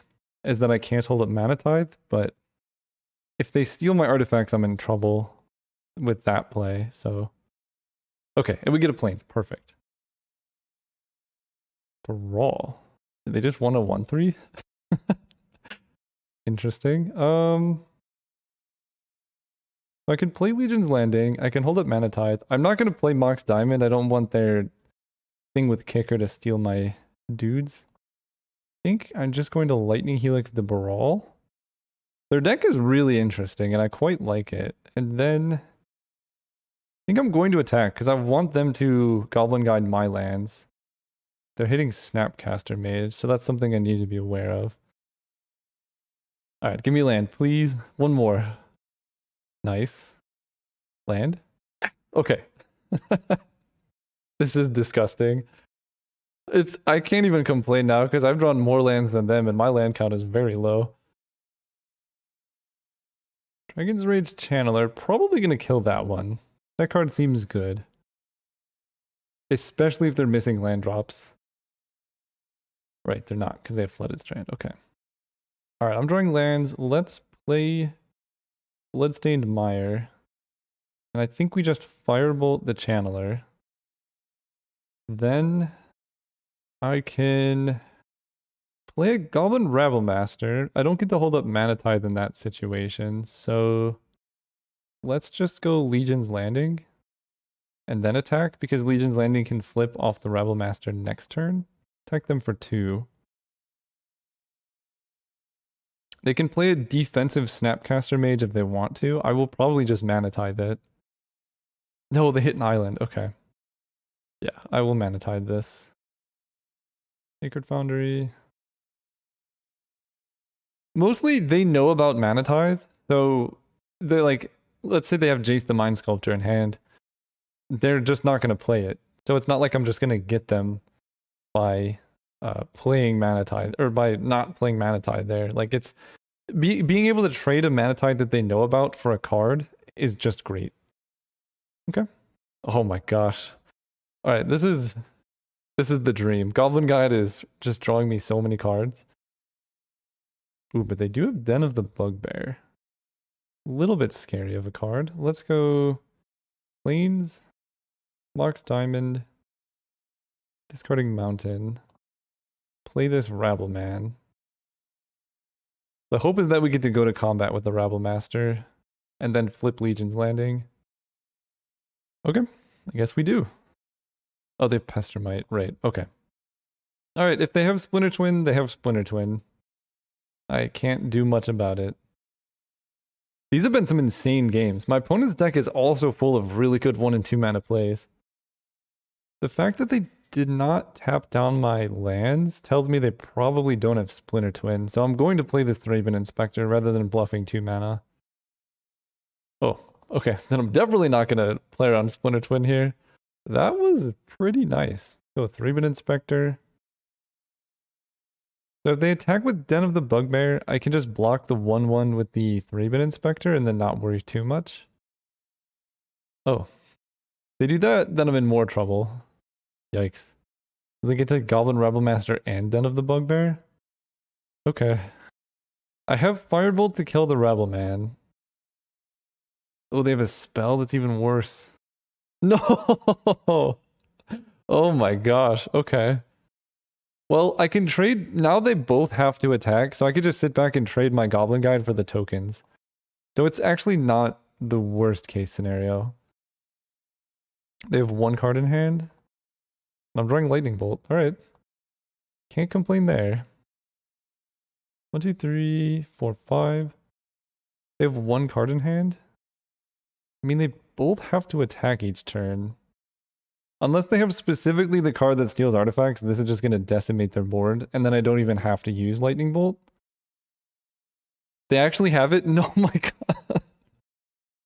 is that I can't hold up Mana Tithe. But if they steal my artifacts, I'm in trouble with that play. So, okay, and we get a Plains. Perfect. Brawl. Did they just want a 1/3? Interesting. I can play Legion's Landing. I can hold up Mana Tithe. I'm not going to play Mox Diamond. I don't want their thing with Kicker to steal my dudes. I think I'm just going to Lightning Helix the Brawl. Their deck is really interesting, and I quite like it. And then... I think I'm going to attack, because I want them to Goblin Guide my lands. They're hitting Snapcaster Mage, so that's something I need to be aware of. Alright, give me land, please. One more. Nice. Land? Okay. This is disgusting. I can't even complain now because I've drawn more lands than them and my land count is very low. Dragon's Rage Channeler, probably going to kill that one. That card seems good. Especially if they're missing land drops. Right, they're not because they have Flooded Strand. Okay. Alright, I'm drawing lands. Let's play Bloodstained Mire. And I think we just Firebolt the Channeler. Then I can play a Goblin Rabblemaster. I don't get to hold up Mana Tithe in that situation, so let's just go Legion's Landing and then attack, because Legion's Landing can flip off the Rabblemaster next turn. Attack them for 2. They can play a defensive Snapcaster Mage if they want to. I will probably just Mana Tithe it. No, they hit an island. Okay. Yeah, I will Mana Tithe this. Sacred Foundry. Mostly, they know about Mana Tithe, so they're like, let's say they have Jace the Mind Sculptor in hand. They're just not going to play it. So it's not like I'm just going to get them by playing Mana Tithe, or by not playing Mana Tithe there. Like, it's being able to trade a Mana Tithe that they know about for a card is just great. Okay. Oh my gosh. All right, this is the dream. Goblin Guide is just drawing me so many cards. Ooh, but they do have Den of the Bugbear. A little bit scary of a card. Let's go Plains, Mox Diamond, discarding Mountain. Play this Rabbleman. The hope is that we get to go to combat with the Rabblemaster and then flip Legion's Landing. Okay, I guess we do. Oh, they have Pestermite, right, okay. Alright, if they have Splinter Twin, they have Splinter Twin. I can't do much about it. These have been some insane games. My opponent's deck is also full of really good 1 and 2 mana plays. The fact that they did not tap down my lands tells me they probably don't have Splinter Twin, so I'm going to play this Thraben Inspector rather than bluffing 2 mana. Oh, okay, then I'm definitely not gonna play around Splinter Twin here. That was pretty nice. Go Thraben Inspector. So if they attack with Den of the Bugbear, I can just block the 1/1 with the Thraben Inspector and then not worry too much. Oh, they do that, then I'm in more trouble. Yikes. They get to Goblin Rebel Master and Den of the Bugbear? Okay. I have Firebolt to kill the Rebel Man. Oh, they have a spell that's even worse. No! Oh my gosh, okay. Well, I can trade... Now they both have to attack, so I could just sit back and trade my Goblin Guide for the tokens. So it's actually not the worst case scenario. They have 1 card in hand. I'm drawing Lightning Bolt. Alright. Can't complain there. 1, 2, 3, 4, 5. They have 1 card in hand. I mean, they both have to attack each turn. Unless they have specifically the card that steals artifacts, this is just going to decimate their board, and then I don't even have to use Lightning Bolt. They actually have it? No, my god.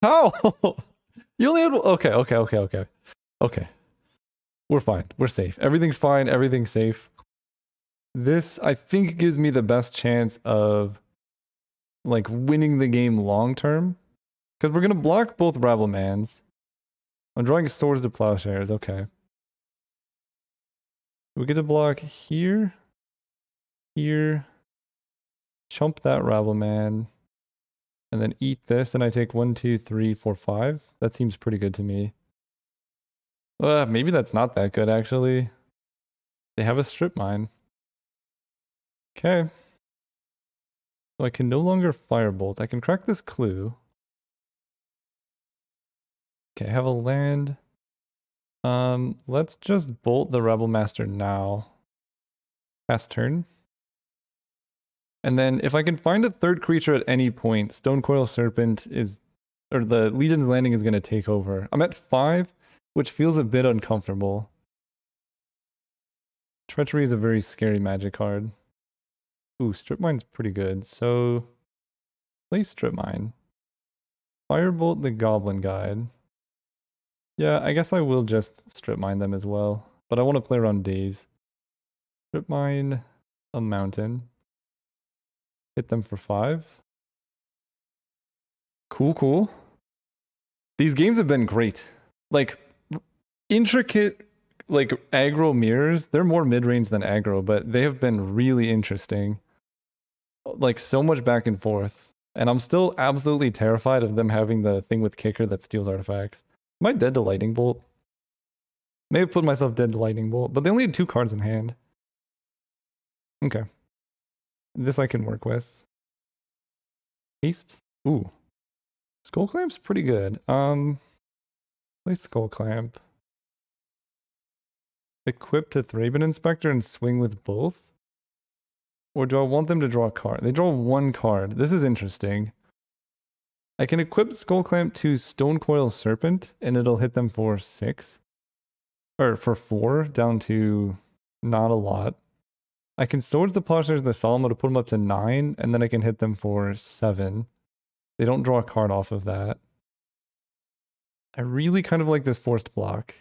How? You only had... Okay. Okay. We're fine. We're safe. Everything's fine. Everything's safe. This, I think, gives me the best chance of, like, winning the game long term. Because we're going to block both Rebel Mans. I'm drawing Swords to Plowshares. Okay. We get to block here. Here. Chump that Rebel Man. And then eat this, and I take 1, 2, 3, 4, 5. That seems pretty good to me. Maybe that's not that good, actually. They have a Strip Mine. Okay. So I can no longer Firebolt. I can crack this clue. Okay, I have a land. Let's just bolt the Rebel Master now. Pass turn. And then if I can find a third creature at any point, Stonecoil Serpent is... Or the Legion's Landing is going to take over. I'm at 5, which feels a bit uncomfortable. Treachery is a very scary magic card. Ooh, Strip Mine's pretty good. So, play Strip Mine. Firebolt the Goblin Guide. Yeah, I guess I will just Strip Mine them as well. But I want to play around Daze. Strip Mine a Mountain. Hit them for 5. Cool. These games have been great. Like, intricate, like, aggro mirrors. They're more mid-range than aggro, but they have been really interesting. Like, so much back and forth. And I'm still absolutely terrified of them having the thing with Kicker that steals artifacts. Am I dead to Lightning Bolt? May have put myself dead to Lightning Bolt, but they only had 2 cards in hand. Okay. This I can work with. Haste? Ooh. Skull Clamp's pretty good. Play Skull Clamp. Equip to Thraben Inspector and swing with both? Or do I want them to draw a card? They draw 1 card. This is interesting. I can equip Skull Clamp to Stonecoil Serpent, and it'll hit them for 6. Or for 4, down to not a lot. I can Swords the Plowshares the Solomon to put them up to 9, and then I can hit them for 7. They don't draw a card off of that. I really kind of like this forced block.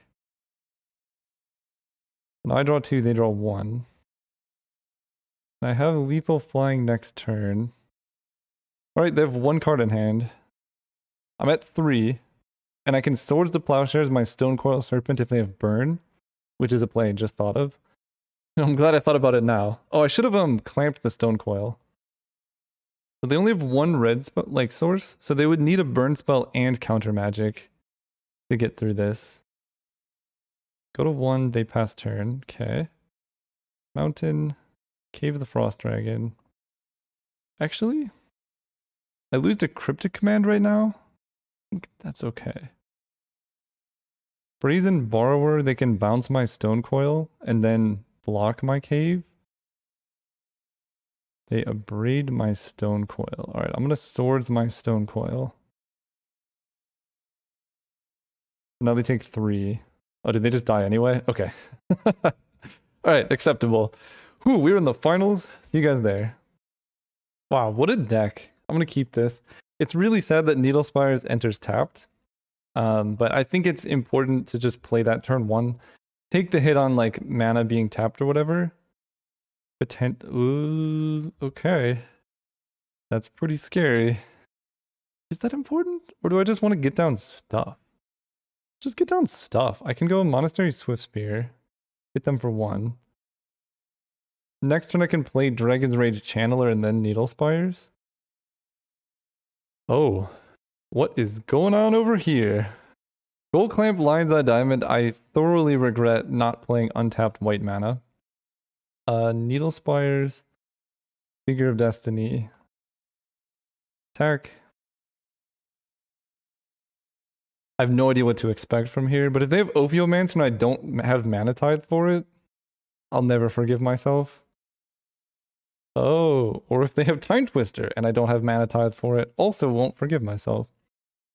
Now I draw 2, they draw 1. I have lethal flying next turn. Alright, they have 1 card in hand. I'm at 3. And I can Swords to Plowshares my Stonecoil Serpent if they have Burn, which is a play I just thought of. I'm glad I thought about it now. Oh, I should have clamped the Stonecoil. So they only have 1 red spell, like, source, so they would need a burn spell and counter magic to get through this. Go to 1, they pass turn. Okay. Mountain, Cave of the Frost Dragon. Actually, I lose to Cryptic Command right now. I think that's okay. Brazen Borrower, they can bounce my Stonecoil and then block my cave. They abrade my Stonecoil. Alright, I'm gonna Swords my Stonecoil. Now they take 3. Oh, did they just die anyway? Okay. All right, acceptable. Whew, we're in the finals. See you guys there. Wow, what a deck. I'm going to keep this. It's really sad that Needle Spires enters tapped. But I think it's important to just play that turn 1. Take the hit on like mana being tapped or whatever. Ooh, okay. That's pretty scary. Is that important? Or do I just want to get down stuff? Just get down stuff. I can go Monastery Swift Spear. Hit them for 1. Next turn I can play Dragon's Rage Channeler and then Needle Spires. Oh. What is going on over here? Gold Clamp, Lion's Eye Diamond. I thoroughly regret not playing untapped white mana. Needle Spires. Figure of Destiny. Attack. I have no idea what to expect from here, but if they have Ophiomancer and I don't have Mana Tithe for it, I'll never forgive myself. Oh, or if they have Time Twister and I don't have Mana Tithe for it, also won't forgive myself.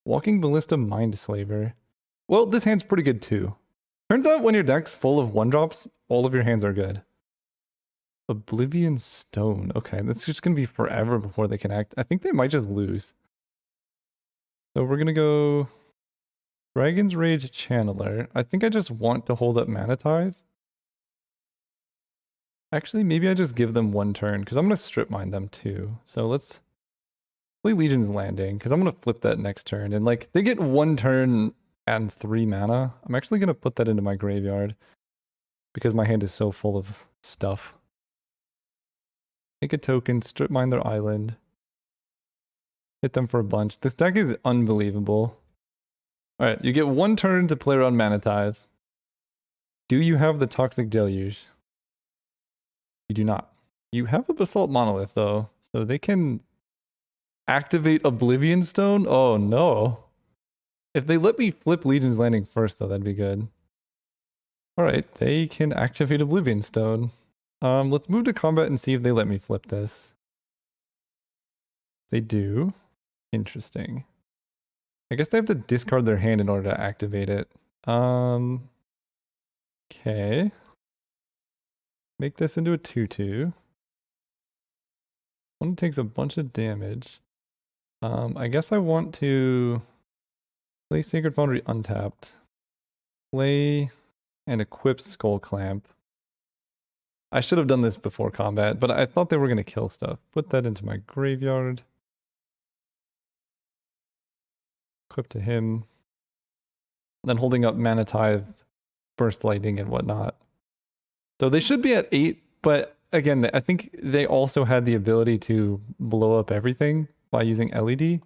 Walking Ballista, Mindslaver. Well, this hand's pretty good too. Turns out when your deck's full of 1-drops, all of your hands are good. Oblivion Stone. Okay, that's just going to be forever before they can act. I think they might just lose. So we're going to go Dragon's Rage Channeler. I think I just want to hold up Mana Tithe. Actually, maybe I just give them 1 turn, because I'm going to strip mine them too. So let's play Legion's Landing, because I'm going to flip that next turn. And like, they get 1 turn and 3 mana. I'm actually going to put that into my graveyard, because my hand is so full of stuff. Make a token, strip mine their island. Hit them for a bunch. This deck is unbelievable. Alright, you get 1 turn to play around Mana Tithe. Do you have the Toxic Deluge? You do not. You have a Basalt Monolith, though, so they can activate Oblivion Stone? Oh, no. If they let me flip Legion's Landing first, though, that'd be good. Alright, they can activate Oblivion Stone. Let's move to combat and see if they let me flip this. They do. Interesting. I guess they have to discard their hand in order to activate it. Okay. Make this into a 2/2. One takes a bunch of damage. I guess I want to play Sacred Foundry untapped. Play and equip Skull Clamp. I should have done this before combat, but I thought they were going to kill stuff. Put that into my graveyard. Equip to him. Then holding up Mana Tithe, Burst Lightning, and whatnot. So they should be at 8, but again, I think they also had the ability to blow up everything by using LED.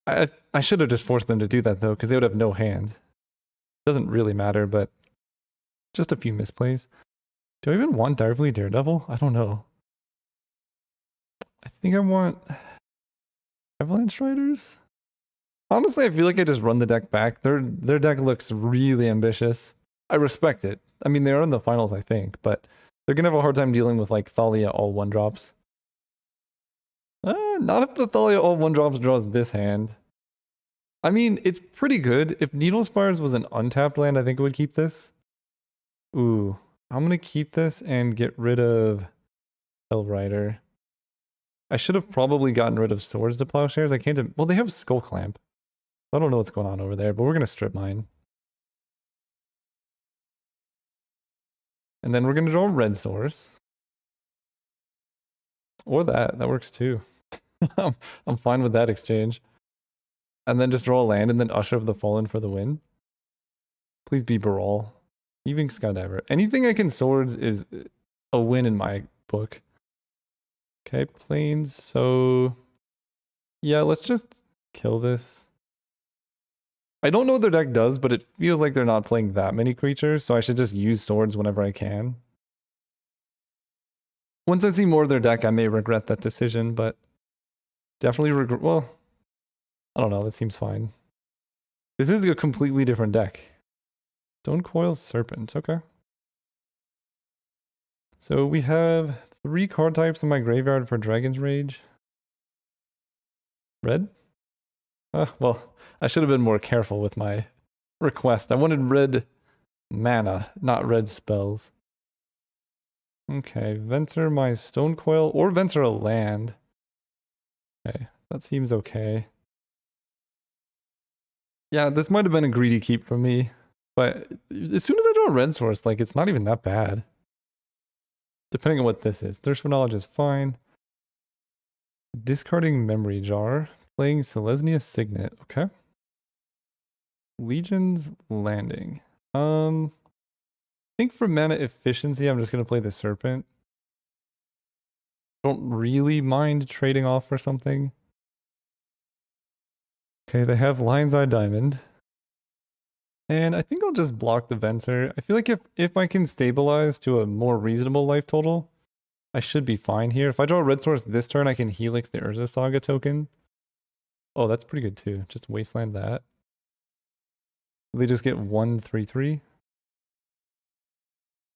I should have just forced them to do that, though, because they would have no hand. Doesn't really matter, but just a few misplays. Do I even want Direfleet Daredevil? I don't know. I think I want Avalanche Riders? Honestly, I feel like I just run the deck back. Their deck looks really ambitious. I respect it. I mean, they are in the finals, I think, but they're going to have a hard time dealing with, like, Thalia all 1-drops. Not if the Thalia all 1-drops draws this hand. I mean, it's pretty good. If Needle Spires was an untapped land, I think it would keep this. Ooh. I'm going to keep this and get rid of Hellrider. I should have probably gotten rid of Swords to Plowshares. I can't... Well, they have Skull Clamp. I don't know what's going on over there, but we're going to strip mine. And then we're going to draw a red source. Or that. That works too. I'm fine with that exchange. And then just draw a land and then Usher of the Fallen for the win. Please be Baral. Even Skydiver. Anything I can swords is a win in my book. Okay, planes. So yeah, let's just kill this. I don't know what their deck does, but it feels like they're not playing that many creatures, so I should just use swords whenever I can. Once I see more of their deck, I may regret that decision, but definitely regret. Well, I don't know. That seems fine. This is a completely different deck. Stone Coil Serpent. Okay. So we have 3 card types in my graveyard for Dragon's Rage. Red? Well, I should have been more careful with my request. I wanted red mana, not red spells. Okay, Venture my Stone Coil or Venture a land. Okay, that seems okay. Yeah, this might have been a greedy keep for me, but as soon as I draw a red source, like it's not even that bad. Depending on what this is. Thirst for Knowledge is fine. Discarding Memory Jar. Playing Selesnya Signet. Okay. Legion's Landing. I think for mana efficiency, I'm just going to play the Serpent. Don't really mind trading off for something. Okay, they have Lion's Eye Diamond. And I think I'll just block the Venser. I feel like if I can stabilize to a more reasonable life total, I should be fine here. If I draw a red source this turn, I can Helix the Urza Saga token. Oh, that's pretty good too. Just wasteland that. They just get 1/3/3.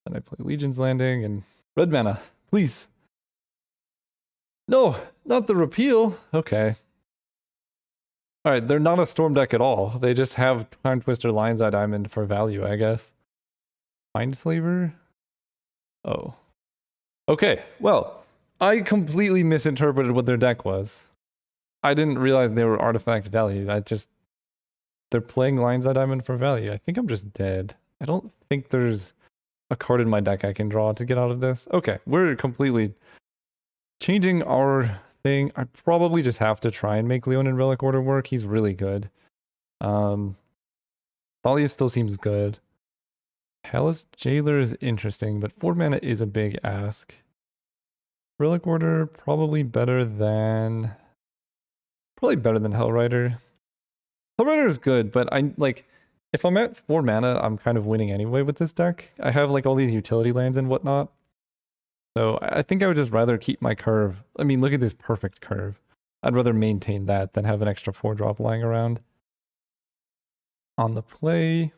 Then I play Legion's Landing and red mana, please. No, not the repeal. Okay. All right, they're not a storm deck at all. They just have Time Twister, Lion's Eye Diamond for value, I guess. Mindslaver? Oh. Okay, well, I completely misinterpreted what their deck was. I didn't realize they were artifact value. They're playing Lion's Eye Diamond for value. I think I'm just dead. I don't think there's a card in my deck I can draw to get out of this. Okay, we're completely changing our thing. I probably just have to try and make Leon in Relic Order work. He's really good. Thalia still seems good. Palace Jailer is interesting, but 4 mana is a big ask. Relic Order probably better than Hellrider. Hellrider is good, but if I'm at 4 mana, I'm kind of winning anyway with this deck. I have like all these utility lands and whatnot. So I think I would just rather keep my curve. I mean, look at this perfect curve. I'd rather maintain that than have an extra 4-drop lying around. On the play.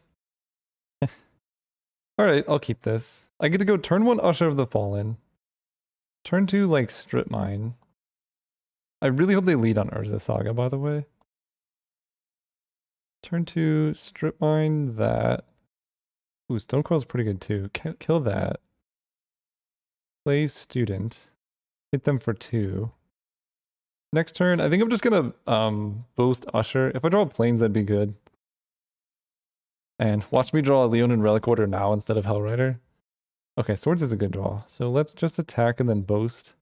Alright, I'll keep this. I get to go turn 1 Usher of the Fallen. Turn 2, like, Strip Mine. I really hope they lead on Urza Saga, by the way. Turn 2, Strip Mine that. Ooh, Stone Coil's pretty good too. Kill that. Play Student. Hit them for 2. Next turn, I think I'm just gonna boost Usher. If I draw Plains, that'd be good. And watch me draw a Leon in Relic Order now instead of Hellrider. Okay, Swords is a good draw. So let's just attack and then boast.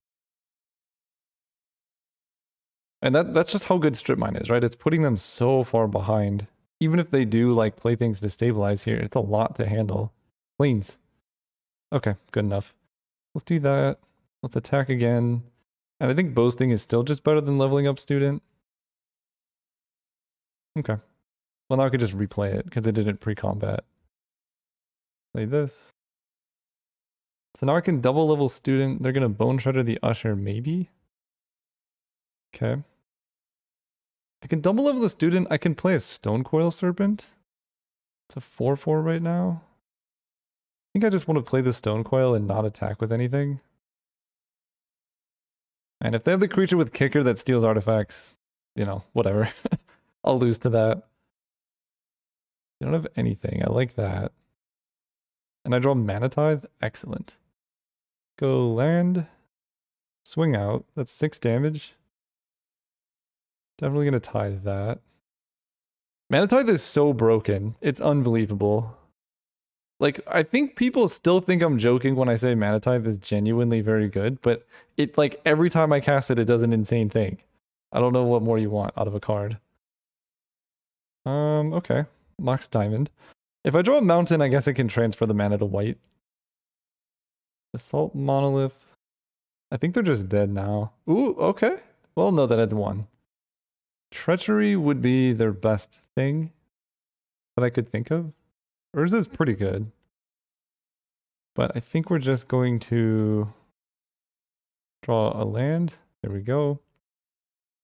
And that's just how good Strip Mine is, right? It's putting them so far behind. Even if they do like play things to stabilize here, it's a lot to handle. Plains. Okay, good enough. Let's do that. Let's attack again. And I think boasting is still just better than leveling up Student. Okay. Well, now I could just replay it because I did it pre-combat. Play this. So now I can double level Student. They're going to Bone Shredder the Usher, maybe? Okay. I can double level the Student. I can play a Stone Coil Serpent. It's a 4/4 right now. I think I just want to play the Stone Coil and not attack with anything. And if they have the creature with Kicker that steals artifacts, you know, whatever. I'll lose to that. They don't have anything. I like that. And I draw Mana Tithe. Excellent. Go land. Swing out. That's 6 damage. Definitely going to tithe that. Mana Tithe is so broken. It's unbelievable. Like, I think people still think I'm joking when I say Mana Tithe is genuinely very good, but it, like, every time I cast it, it does an insane thing. I don't know what more you want out of a card. Okay. Mox Diamond. If I draw a mountain, I guess I can transfer the mana to white. Assault Monolith. I think they're just dead now. Ooh, okay. Well, no, that adds 1. Treachery would be their best thing that I could think of. Urza's pretty good. But I think we're just going to draw a land. There we go.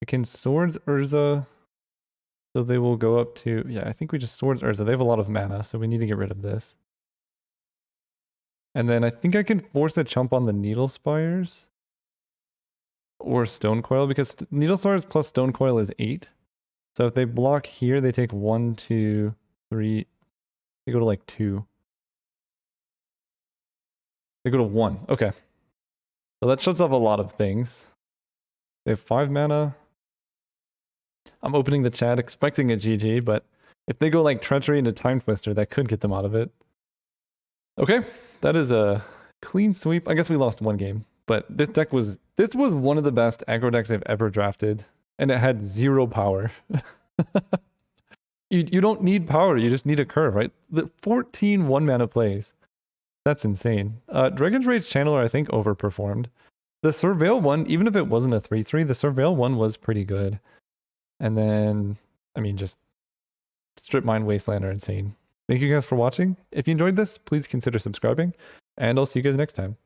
I can Swords Urza. So they will go up to... Yeah, I think we just Swords Urza. They have a lot of mana, so we need to get rid of this. And then I think I can force a chump on the Needle Spires. Or Stone Coil, because Needle Spires plus Stone Coil is 8. So if they block here, they take 1, 2, 3... They go to like 2. They go to 1. Okay. So that shuts off a lot of things. They have 5 mana. I'm opening the chat expecting a GG, but if they go like Treachery into Time Twister, that could get them out of it. Okay, that is a clean sweep. I guess we lost 1 game, but this was one of the best aggro decks I've ever drafted, and it had 0 power. You don't need power, you just need a curve, right? The 14 1-mana plays. That's insane. Dragon's Rage Channeler, I think, overperformed. The Surveil one, even if it wasn't a 3-3, the Surveil one was pretty good. And then, I mean, just Strip Mine, Wasteland are insane. Thank you guys for watching. If you enjoyed this, please consider subscribing, and I'll see you guys next time.